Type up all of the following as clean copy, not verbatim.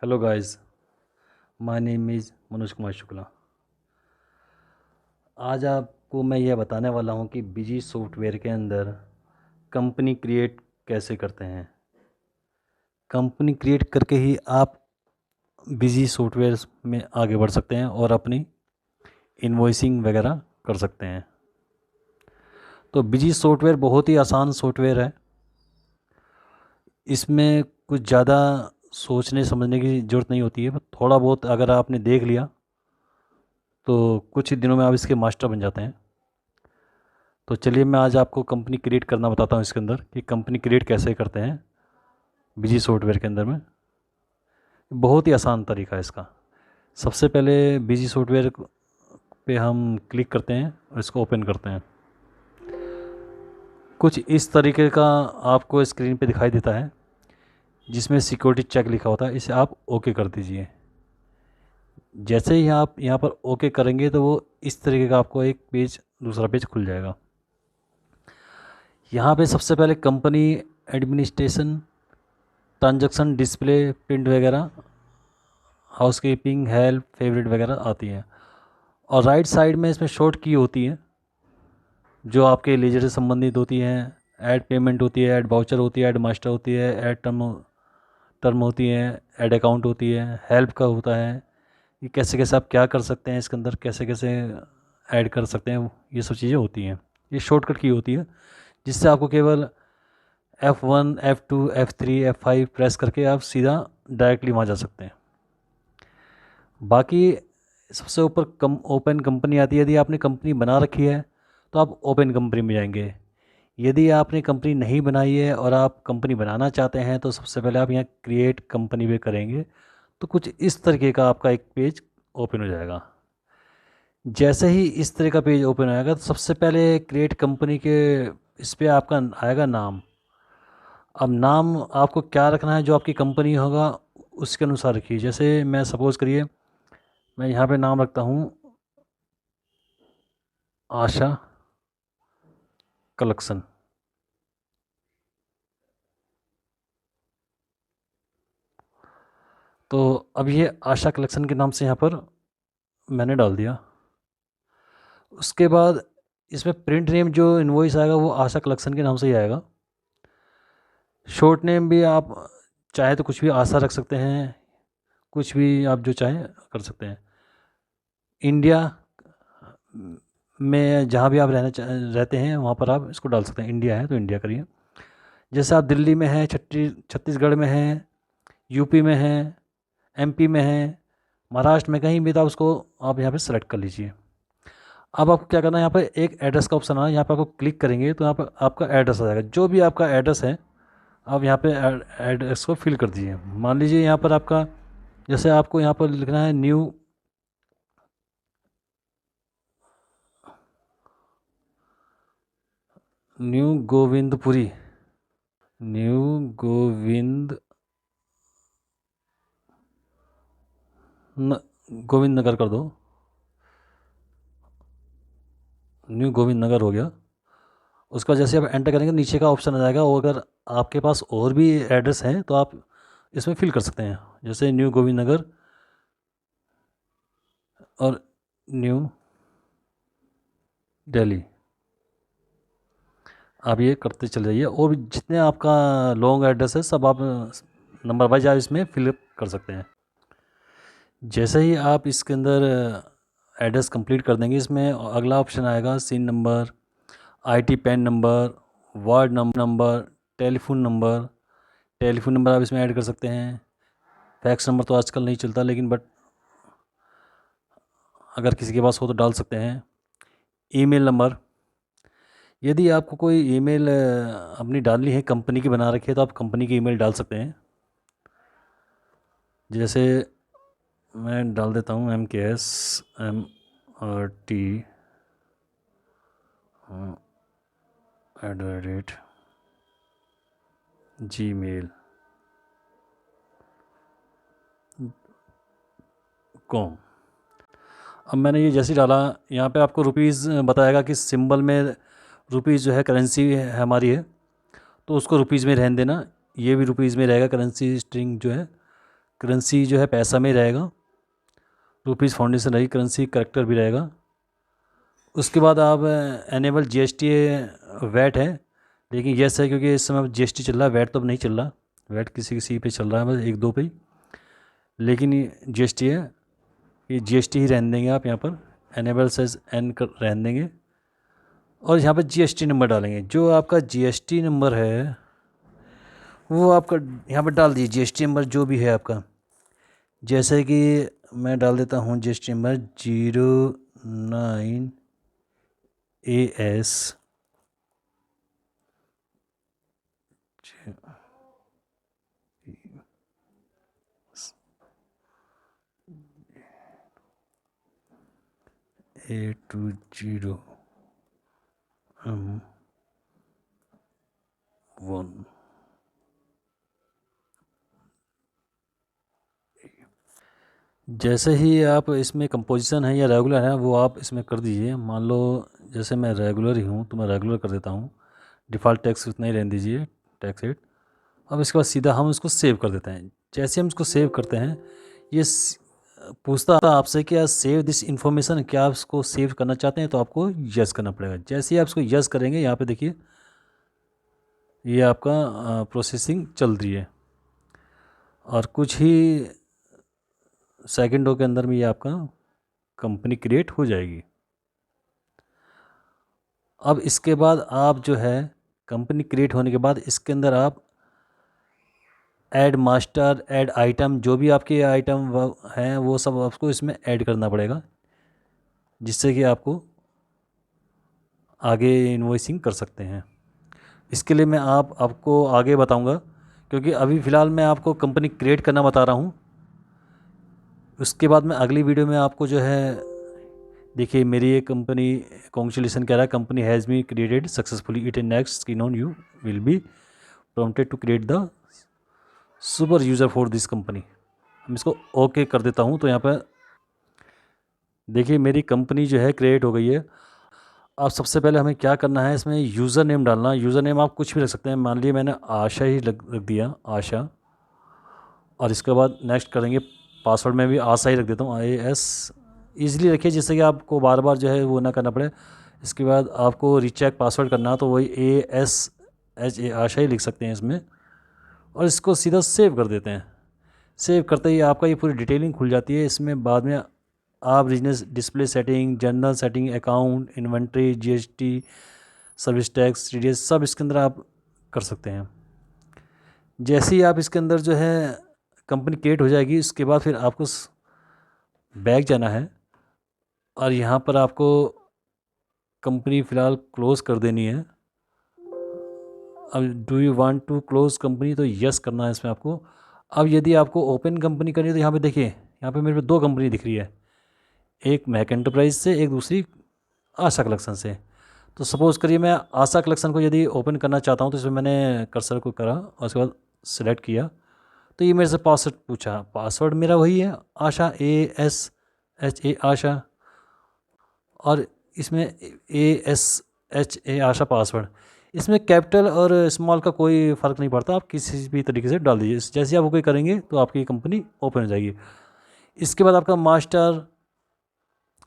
Hello guys, my name is Manoj Kumar Shukla. आज आपको मैं यह बताने वाला हूं कि बिजी सॉफ्टवेयर के अंदर कंपनी क्रिएट कैसे करते हैं। कंपनी क्रिएट करके ही आप बिजी सॉफ्टवेयर में आगे बढ़ सकते हैं और अपनी इन्वॉइसिंग वगैरह कर सकते हैं। तो बिजी सॉफ्टवेयर बहुत ही आसान सॉफ्टवेयर है। इसमें कुछ ज़्यादा सोचने समझने की ज़रूरत नहीं होती है, बस थोड़ा बहुत अगर आपने देख लिया तो कुछ ही दिनों में आप इसके मास्टर बन जाते हैं। तो चलिए मैं आज आपको कंपनी क्रिएट करना बताता हूँ इसके अंदर कि कंपनी क्रिएट कैसे करते हैं बिजी सॉफ्टवेयर के अंदर में। बहुत ही आसान तरीका है इसका। सबसे पहले बिजी सॉफ्टवेयर पे हम क्लिक करते हैं और इसको ओपन करते हैं। कुछ इस तरीके का आपको स्क्रीन पे दिखाई देता है जिसमें सिक्योरिटी चेक लिखा होता है। इसे आप ओके कर दीजिए। जैसे ही आप यहाँ पर ओके करेंगे तो वो इस तरीके का आपको एक पेज दूसरा पेज खुल जाएगा। यहाँ पे सबसे पहले company administration, transaction, display, print वगैरह, हाउसकीपिंग, हेल्प, फेवरेट वगैरह आती है। और राइट साइड में इसमें शॉर्ट की होती है जो आपके लेजर से संबंधित होती हैं। ऐड पेमेंट होती है, ऐड वाउचर होती है, ऐड मास्टर होती है, ऐड टर्म टर्म होती है, ऐड अकाउंट होती है, हेल्प का होता है कि कैसे कैसे आप क्या कर सकते हैं इसके अंदर, कैसे कैसे ऐड कर सकते हैं, ये सब चीज़ें होती हैं। ये शॉर्टकट की होती है जिससे आपको केवल F1, F2, F3, F5 press करके आप सीधा डायरेक्टली वहाँ जा सकते हैं। बाकी सबसे ऊपर ओपन कंपनी आती है। यदि आपने कंपनी बना रखी है तो आप ओपन कंपनी में जाएंगे। यदि आपने कंपनी नहीं बनाई है और आप कंपनी बनाना चाहते हैं तो सबसे पहले आप यहाँ क्रिएट कंपनी पे करेंगे तो कुछ इस तरीके का आपका एक पेज ओपन हो जाएगा। जैसे ही इस तरह का पेज ओपन आएगा तो सबसे पहले क्रिएट कंपनी के इस पर आपका आएगा नाम। अब नाम आपको क्या रखना है, जो आपकी कंपनी होगा उसके अनुसार रखिए। जैसे मैं सपोज़ करिए मैं यहाँ पे नाम रखता हूँ आशा कलेक्शन। तो अब ये आशा कलेक्शन के नाम से यहाँ पर मैंने डाल दिया। उसके बाद इसमें प्रिंट नेम जो इनवॉइस आएगा वो आशा कलेक्शन के नाम से ही आएगा। शॉर्ट नेम भी आप चाहे तो कुछ भी आशा रख सकते हैं, कुछ भी आप जो चाहें कर सकते हैं। इंडिया में जहाँ भी आप रहते हैं वहाँ पर आप इसको डाल सकते हैं। इंडिया है तो इंडिया करिए। जैसे आप दिल्ली में हैं, छत्तीसगढ़ में हैं, यूपी में हैं, एमपी में हैं, महाराष्ट्र में, कहीं भी था उसको आप यहाँ पे सेलेक्ट कर लीजिए। अब आपको क्या करना है, यहाँ पे एक एड्रेस का ऑप्शन आना है। यहाँ पे आपको क्लिक करेंगे तो यहाँ पर आपका एड्रेस आ जाएगा। जो भी आपका एड्रेस है आप यहाँ पे एड्रेस को फिल कर दीजिए। मान लीजिए यहाँ पर आपका, जैसे आपको यहाँ पर लिखना है न्यू गोविंदपुरी, न्यू गोविंद गोविंद नगर कर दो। न्यू गोविंद नगर हो गया। उसका जैसे आप एंटर करेंगे नीचे का ऑप्शन आ जाएगा। और अगर आपके पास और भी एड्रेस हैं तो आप इसमें फिल कर सकते हैं। जैसे न्यू गोविंद नगर और न्यू दिल्ली, आप ये करते चले जाइए। और भी जितने आपका लॉन्ग एड्रेस है सब आप नंबर वाइज आप इसमें फिलअप कर सकते हैं। जैसे ही आप इसके अंदर एड्रेस कंप्लीट कर देंगे, इसमें अगला ऑप्शन आएगा CIN number, IT PAN number, ward number, telephone number. Telephone number आप इसमें ऐड कर सकते हैं। फैक्स नंबर तो आजकल नहीं चलता, लेकिन बट अगर किसी के पास हो तो डाल सकते हैं। ईमेल नंबर, यदि आपको कोई ईमेल अपनी डालनी है, कंपनी की बना रखी है, तो आप कंपनी की ईमेल डाल सकते हैं। जैसे मैं डाल देता हूँ mks@gmail.com। अब मैंने ये जैसे ही डाला, यहाँ पे आपको रुपीज़ बताएगा कि सिंबल में रुपीज़ जो है करेंसी है हमारी है, तो उसको रुपीज़ में रहने देना। ये भी रुपीज़ में रहेगा, करेंसी स्ट्रिंग जो है करेंसी जो है पैसा में रहेगा, रुपीज़ फाउंडेशन रहेगी, करेंसी करेक्टर भी रहेगा। उसके बाद आप एनेबल जीएसटी वैट है, लेकिन यस है क्योंकि इस समय जीएसटी चल रहा है, वैट तो अब नहीं चल रहा। वैट किसी किसी पे चल रहा है, बस एक दो पे ही, लेकिन ये जीएसटी है, ये जीएसटी ही रहने देंगे आप यहाँ पर, एनेबल सेज एन कर रहने देंगे। और यहाँ पर जीएसटी नंबर डालेंगे। जो आपका जीएसटी नंबर है वो आपका यहाँ पर डाल दीजिए, जीएसटी नंबर जो भी है आपका। जैसे कि मैं डाल देता हूँ जीएसटी नंबर 09AS A20 1। जैसे ही आप इसमें कंपोजिशन है या रेगुलर है वो आप इसमें कर दीजिए। मान लो जैसे मैं रेगुलर ही हूँ तो मैं रेगुलर कर देता हूँ, डिफ़ॉल्ट टैक्स उतना ही रहने दीजिए, टैक्स रेट। अब इसके बाद सीधा हम इसको सेव कर देते हैं। जैसे हम इसको सेव करते हैं, ये पूछता है आपसे क्या सेव दिस इन्फॉर्मेशन, क्या आप इसको सेव करना चाहते हैं, तो आपको यस करना पड़ेगा। जैसे ही आप इसको यस करेंगे, यहाँ पे देखिए ये आपका प्रोसेसिंग चल रही है और कुछ ही सेकंडों के अंदर में ये आपका कंपनी क्रिएट हो जाएगी। अब इसके बाद आप जो है कंपनी क्रिएट होने के बाद इसके अंदर आप ऐड मास्टर, ऐड आइटम, जो भी आपके आइटम हैं वो सब आपको इसमें ऐड करना पड़ेगा, जिससे कि आपको आगे इन्वॉइसिंग कर सकते हैं। इसके लिए मैं आपको आगे बताऊंगा, क्योंकि अभी फ़िलहाल मैं आपको कंपनी क्रिएट करना बता रहा हूँ। उसके बाद में अगली वीडियो में आपको जो है, देखिए मेरी ये कंपनी कॉन्ग्रेचुलेसन कह रहा है, company has be created successfully, it in next screen on you will be prompted to create the super user for this company. हम इसको ओके कर देता हूँ। तो यहाँ पर देखिए मेरी कंपनी जो है क्रिएट हो गई है। अब सबसे पहले हमें क्या करना है, इसमें यूज़र नेम डालना। यूज़र नेम आप कुछ भी रख सकते हैं, मान लीजिए मैंने आशा ही रख दिया, आशा। और इसके बाद नेक्स्ट करेंगे, पासवर्ड में भी आशा ही रख देता हूँ, AS। ईज़िली रखिए जिससे कि आपको बार बार जो है वो ना करना पड़े। इसके बाद आपको रीचेक पासवर्ड करना, तो वही ASHA आशा ही लिख सकते हैं इसमें, और इसको सीधा सेव कर देते हैं। सेव करते ही आपका ये पूरी डिटेलिंग खुल जाती है। इसमें बाद में आप business display setting, general setting, account, inventory, GST, service tax, TDS सब इसके अंदर आप कर सकते हैं। जैसे ही आप इसके अंदर जो है कंपनी क्रिएट हो जाएगी, इसके बाद फिर आपको बैक जाना है और यहाँ पर आपको कंपनी फ़िलहाल क्लोज़ कर देनी है। अब do you want to close company, तो यस करना है इसमें आपको। अब यदि आपको ओपन कंपनी करनी है तो यहाँ पे देखिए, यहाँ पे मेरे पे 2 कंपनी दिख रही है, एक महक एंटरप्राइज से, एक दूसरी आशा कलेक्शन से। तो सपोज़ करिए मैं आशा कलेक्शन को यदि ओपन करना चाहता हूँ, तो इसमें मैंने कर्सर को करा और उसके बाद सेलेक्ट किया, तो ये मेरे से पासवर्ड पूछा। पासवर्ड मेरा वही है, आशा, ASHA आशा, और इसमें ASHA आशा पासवर्ड। इसमें कैपिटल और स्मॉल का कोई फ़र्क नहीं पड़ता, आप किसी भी तरीके से डाल दीजिए। जैसे आप ओके करेंगे तो आपकी कंपनी ओपन हो जाएगी। इसके बाद आपका master,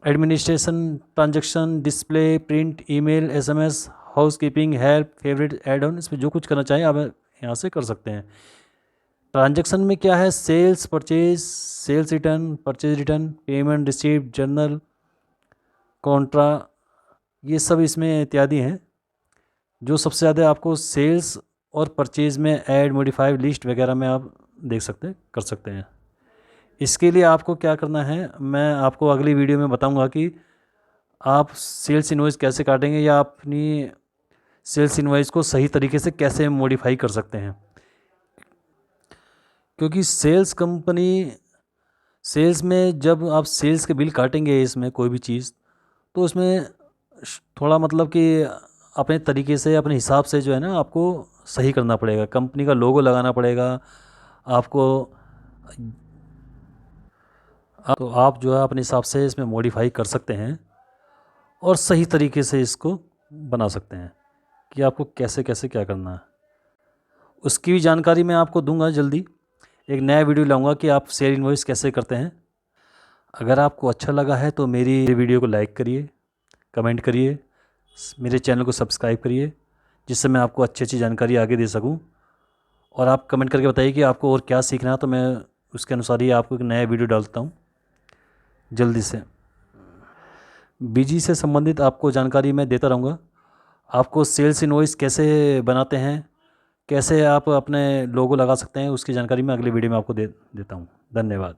administration, transaction, display, print, email, SMS, housekeeping, help, favourite, add on, इसमें जो कुछ करना चाहें आप यहाँ से कर सकते हैं। ट्रांजैक्शन में क्या है, sales, purchase, sales return, purchase return, payment, receipt, journal, contra, ये सब इसमें इत्यादि हैं। जो सबसे ज़्यादा आपको सेल्स और परचेज में ऐड, मॉडिफाई, लिस्ट वगैरह में आप देख सकते कर सकते हैं। इसके लिए आपको क्या करना है, मैं आपको अगली वीडियो में बताऊंगा कि आप सेल्स इनवॉइस कैसे काटेंगे या अपनी सेल्स इनवॉइस को सही तरीके से कैसे मॉडिफाई कर सकते हैं। क्योंकि सेल्स में जब आप सेल्स के बिल काटेंगे इसमें कोई भी चीज़, तो उसमें थोड़ा मतलब कि अपने तरीके से, अपने हिसाब से जो है ना, आपको सही करना पड़ेगा। कंपनी का लोगो लगाना पड़ेगा आपको। तो आप जो है अपने हिसाब से इसमें मॉडिफाई कर सकते हैं और सही तरीके से इसको बना सकते हैं कि आपको कैसे कैसे क्या करना है। उसकी भी जानकारी मैं आपको दूंगा जल्दी। एक नया वीडियो लाऊंगा कि आप सेल इनवॉइस कैसे करते हैं। अगर आपको अच्छा लगा है तो मेरी वीडियो को लाइक करिए, कमेंट करिए, मेरे चैनल को सब्सक्राइब करिए, जिससे मैं आपको अच्छी अच्छी जानकारी आगे दे सकूं। और आप कमेंट करके बताइए कि आपको और क्या सीखना है, तो मैं उसके अनुसार ही आपको एक नया वीडियो डालता हूं जल्दी से। बीजी से संबंधित आपको जानकारी मैं देता रहूँगा। आपको सेल्स इनवॉइस कैसे बनाते हैं, कैसे आप अपने लोगो लगा सकते हैं, उसकी जानकारी मैं अगले वीडियो में आपको देता हूँ। धन्यवाद।